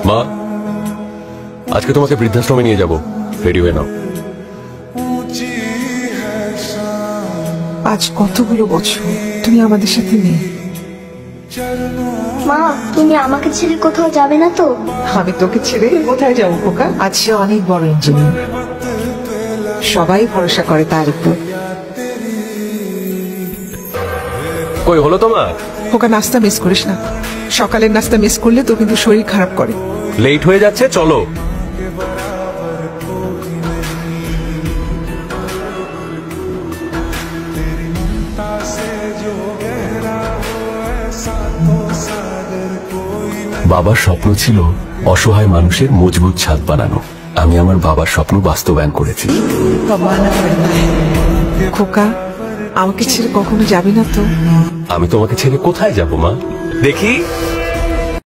মা, আজকে তোমাকে বৃদ্ধাশ্রমে নিয়ে যাব, রেডি হয়ে নাও। আজ কতগুলো বছর তুমি আমাদের সাথে নেই। মা, তুমি আমাকে ছেড়ে কোথাও যাবে না তো? আমি তোকে ছেড়ে কোথায় যাবো খোকা? আজ সে অনেক বড় ইঞ্জিনিয়ার, সবাই ভরসা করে তার উপর। কই হলো তোমার? খোকা, নাস্তা মিস করিস না, সকালের নাস্তা মিস করলে তো কিন্তু শরীর খারাপ করে। লেট হয়ে যাচ্ছে, চলো। বাবার স্বপ্ন ছিল অসহায় মানুষের মজবুত ছাদ বানানো। আমি আমার বাবার স্বপ্ন বাস্তবায়ন করেছি। খোকা, আমাকে ছেড়ে কখনো যাবি না তো? আমি তোমাকে ছেড়ে কোথায় যাব মা? দেখি